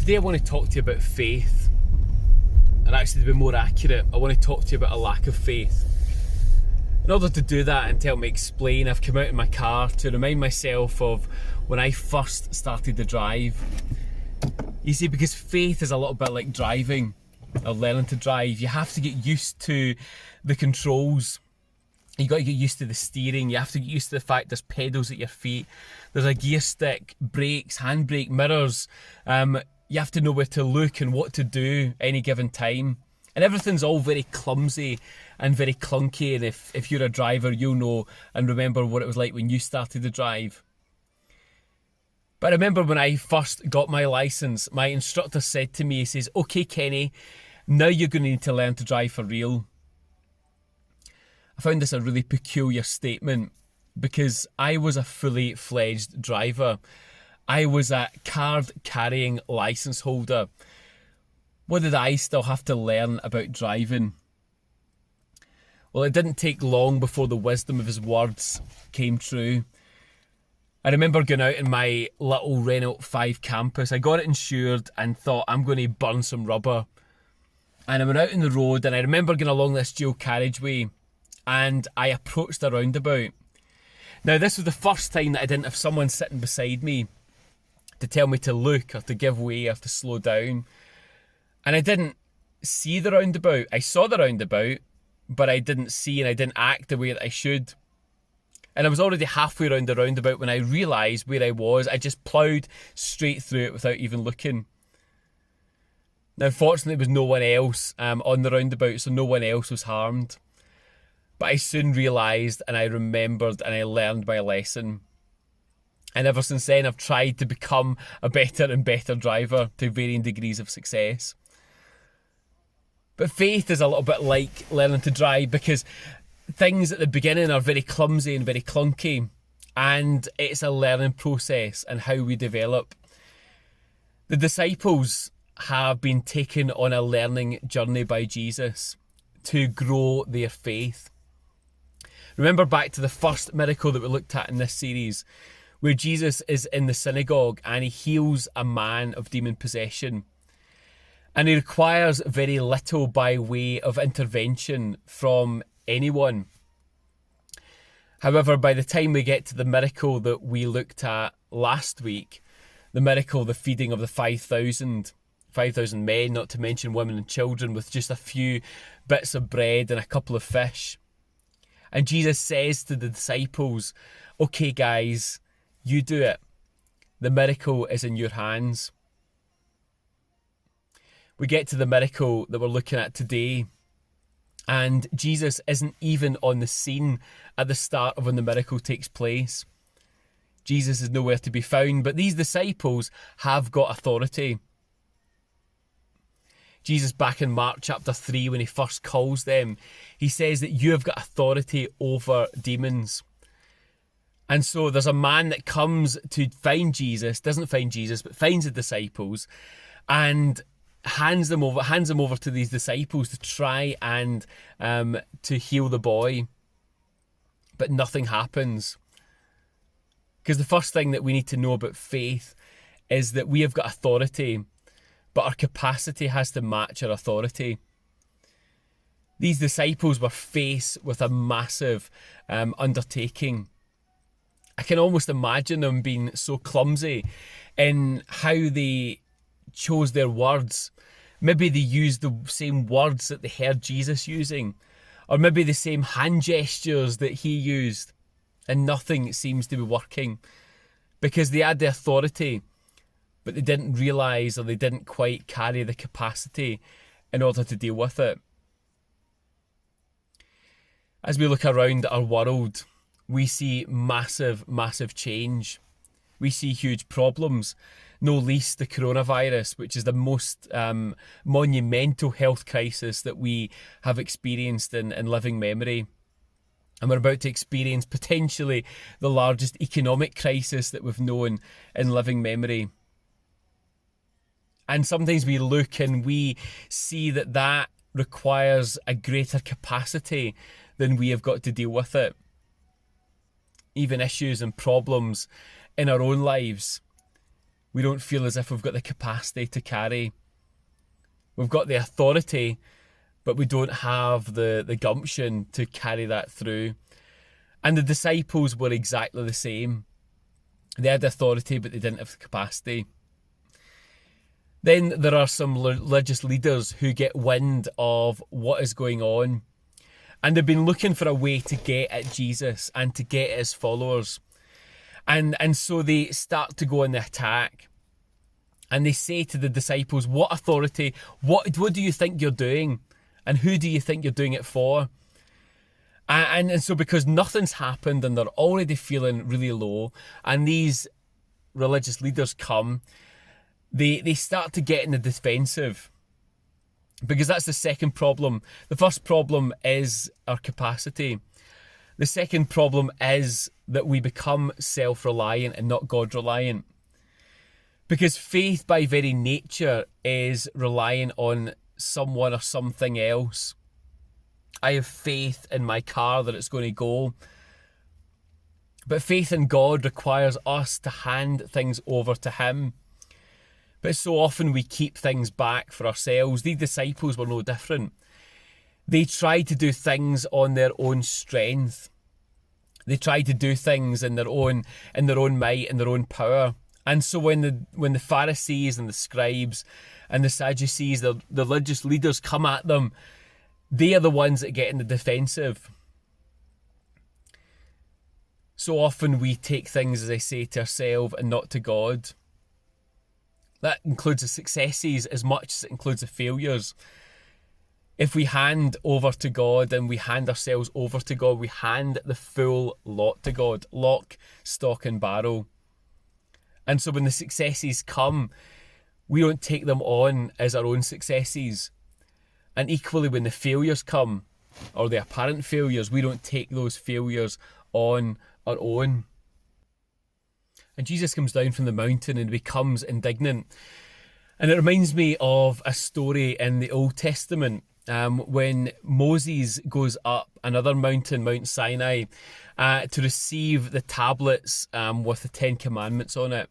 Today I want to talk to you about faith, and actually to be more accurate, I want to talk to you about a lack of faith. In order to do that and to help me explain, I've come out in my car to remind myself of when I first started to drive. You see, because faith is a little bit like driving or learning to drive. You have to get used to the controls. You got to get used to the steering. You have to get used to the fact there's pedals at your feet. There's a gear stick, brakes, handbrake, mirrors. You have to know where to look and what to do any given time. And everything's all very clumsy and very clunky. And if you're a driver, you'll know and remember what it was like when you started to drive. But I remember when I first got my licence, my instructor said to me, he says, "Okay, Kenny, now you're going to need to learn to drive for real." I found this a really peculiar statement because I was a fully fledged driver. I was a card-carrying licence holder. What did I still have to learn about driving? Well, it didn't take long before the wisdom of his words came true. I remember going out in my little Renault 5 Campus. I got it insured and thought, I'm going to burn some rubber. And I went out on the road and I remember going along this dual carriageway and I approached a roundabout. Now, this was the first time that I didn't have someone sitting beside me to tell me to look or to give way or to slow down. And I didn't see the roundabout. I saw the roundabout, but I didn't see and I didn't act the way that I should. And I was already halfway around the roundabout when I realised where I was. I just ploughed straight through it without even looking. Now, fortunately, there was no one else on the roundabout, so no one else was harmed. But I soon realised and I remembered and I learned my lesson. And ever since then, I've tried to become a better and better driver to varying degrees of success. But faith is a little bit like learning to drive because things at the beginning are very clumsy and very clunky, and it's a learning process and how we develop. The disciples have been taken on a learning journey by Jesus to grow their faith. Remember back to the first miracle that we looked at in this series, where Jesus is in the synagogue and he heals a man of demon possession. And he requires very little by way of intervention from anyone. However, by the time we get to the miracle that we looked at last week, the miracle, the feeding of the 5,000 men, not to mention women and children, with just a few bits of bread and a couple of fish. And Jesus says to the disciples, "Okay, guys, you do it. The miracle is in your hands." We get to the miracle that we're looking at today, and Jesus isn't even on the scene at the start of when the miracle takes place. Jesus is nowhere to be found, but these disciples have got authority. Jesus, back in Mark chapter 3, when he first calls them, he says that you have got authority over demons. And so there's a man that comes to find Jesus, doesn't find Jesus, but finds the disciples and hands them over to these disciples to try and to heal the boy. But nothing happens. Because the first thing that we need to know about faith is that we have got authority, but our capacity has to match our authority. These disciples were faced with a massive undertaking. I can almost imagine them being so clumsy in how they chose their words. Maybe they used the same words that they heard Jesus using, or maybe the same hand gestures that he used, and nothing seems to be working because they had the authority, but they didn't realise or they didn't quite carry the capacity in order to deal with it. As we look around our world, we see massive, massive change. We see huge problems, no least the coronavirus, which is the most monumental health crisis that we have experienced in living memory. And we're about to experience potentially the largest economic crisis that we've known in living memory. And sometimes we look and we see that requires a greater capacity than we have got to deal with it. Even issues and problems in our own lives We don't feel as if we've got the capacity to carry. We've got the authority, but we don't have the gumption to carry that through. And the disciples were exactly the same. They had authority, but they didn't have the capacity. Then there are some religious leaders who get wind of what is going on. And they've been looking for a way to get at Jesus and to get at his followers. And so they start to go on the attack. And they say to the disciples, what authority, what do you think you're doing? And who do you think you're doing it for? And so because nothing's happened and they're already feeling really low, and these religious leaders come, they start to get in the defensive. Because that's the second problem. The first problem is our capacity. The second problem is that we become self-reliant and not God-reliant. Because faith by very nature is relying on someone or something else. I have faith in my car that it's going to go. But faith in God requires us to hand things over to him. But so often we keep things back for ourselves. These disciples were no different. They tried to do things on their own strength. They tried to do things in their own might and their own power. And so when the Pharisees and the scribes and the Sadducees, the religious leaders come at them, they are the ones that get in the defensive. So often we take things, as I say, to ourselves and not to God. That includes the successes as much as it includes the failures. If we hand over to God and we hand ourselves over to God, we hand the full lot to God. Lock, stock and barrel. And so when the successes come, we don't take them on as our own successes. And equally when the failures come, or the apparent failures, we don't take those failures on our own. And Jesus comes down from the mountain and becomes indignant. And it reminds me of a story in the Old Testament when Moses goes up another mountain, Mount Sinai, to receive the tablets with the 10 Commandments on it.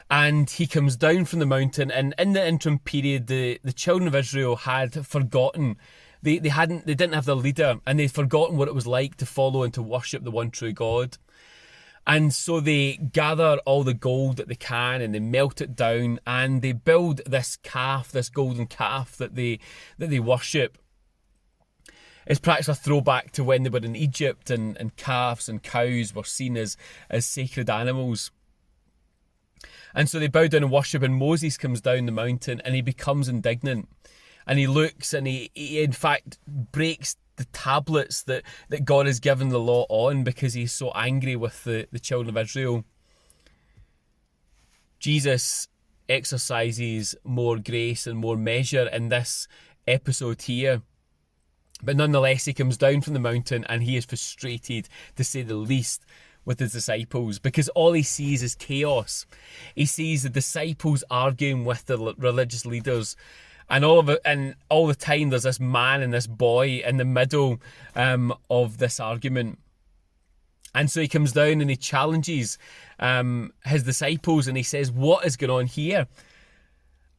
And he comes down from the mountain, and in the interim period, the children of Israel had forgotten. They didn't have their leader, and they'd forgotten what it was like to follow and to worship the one true God. And so they gather all the gold that they can and they melt it down and they build this calf, this golden calf that they worship. It's perhaps a throwback to when they were in Egypt and calves and cows were seen as sacred animals. And so they bow down and worship, and Moses comes down the mountain and he becomes indignant. And he looks and he in fact breaks the tablets that God has given the law on because he's so angry with the children of Israel. Jesus exercises more grace and more measure in this episode here. But nonetheless, he comes down from the mountain and he is frustrated, to say the least, with his disciples, because all he sees is chaos. He sees the disciples arguing with the religious leaders. And all the time there's this man and this boy in the middle of this argument. And so he comes down and he challenges his disciples and he says, what is going on here?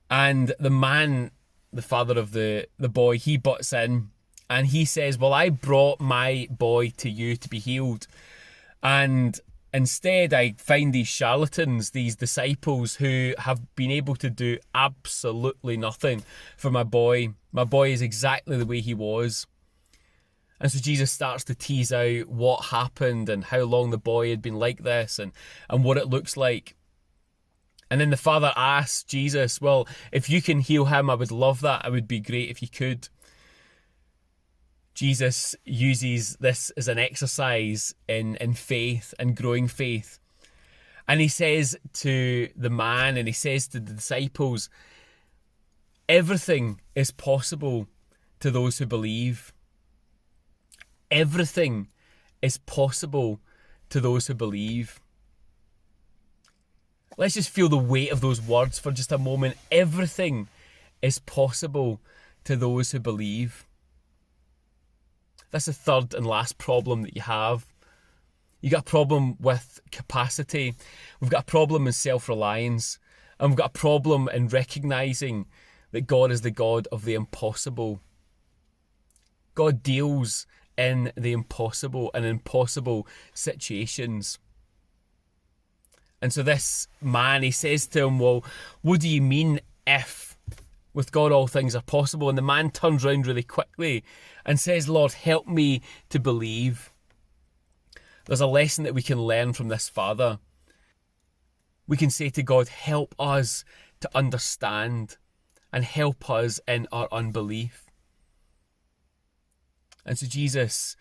And the man, the father of the boy, he butts in and he says, well, I brought my boy to you to be healed. And instead, I find these charlatans, these disciples who have been able to do absolutely nothing for my boy. My boy is exactly the way he was. And so Jesus starts to tease out what happened and how long the boy had been like this and what it looks like. And then the father asks Jesus, well, if you can heal him, I would love that. It would be great if you could. Jesus uses this as an exercise in faith and growing faith. And he says to the man and he says to the disciples, everything is possible to those who believe. Everything is possible to those who believe. Let's just feel the weight of those words for just a moment. Everything is possible to those who believe. That's the third and last problem that you have. You got a problem with capacity. We've got a problem in self-reliance. And we've got a problem in recognising that God is the God of the impossible. God deals in the impossible and impossible situations. And so this man, he says to him, well, what do you mean if with God all things are possible? And the man turns around really quickly and says, Lord, help me to believe. There's a lesson that we can learn from this father. We can say to God, help us to understand and help us in our unbelief. And so Jesus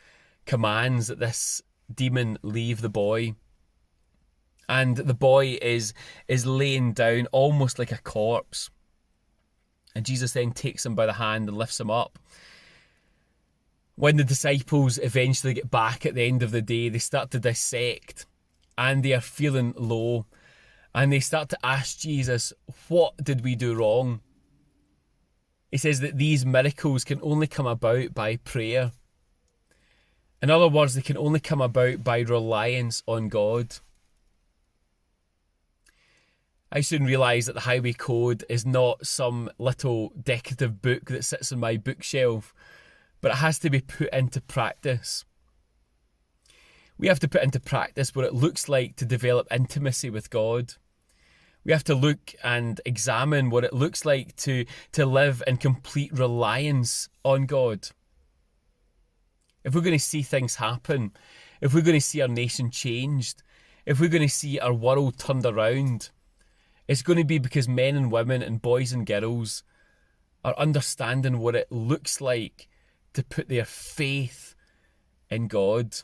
commands that this demon leave the boy. And the boy is laying down almost like a corpse. And Jesus then takes him by the hand and lifts him up. When the disciples eventually get back at the end of the day, they start to dissect and they are feeling low. And they start to ask Jesus, what did we do wrong? He says that these miracles can only come about by prayer. In other words, they can only come about by reliance on God. I soon realised that the Highway Code is not some little decorative book that sits on my bookshelf, but it has to be put into practice. We have to put into practice what it looks like to develop intimacy with God. We have to look and examine what it looks like to live in complete reliance on God. If we're going to see things happen, if we're going to see our nation changed, if we're going to see our world turned around, it's going to be because men and women and boys and girls are understanding what it looks like to put their faith in God.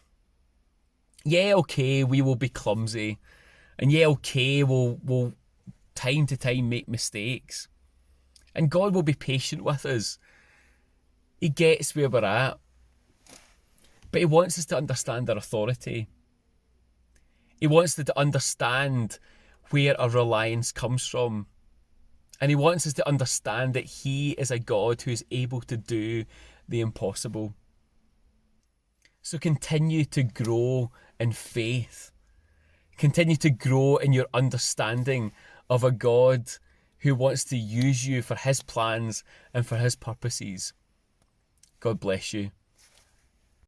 Yeah, okay, we will be clumsy. And yeah, okay, we'll time to time make mistakes. And God will be patient with us. He gets where we're at. But he wants us to understand our authority. He wants us to understand where our reliance comes from. And he wants us to understand that he is a God who is able to do the impossible. So continue to grow in faith. Continue to grow in your understanding of a God who wants to use you for his plans and for his purposes. God bless you.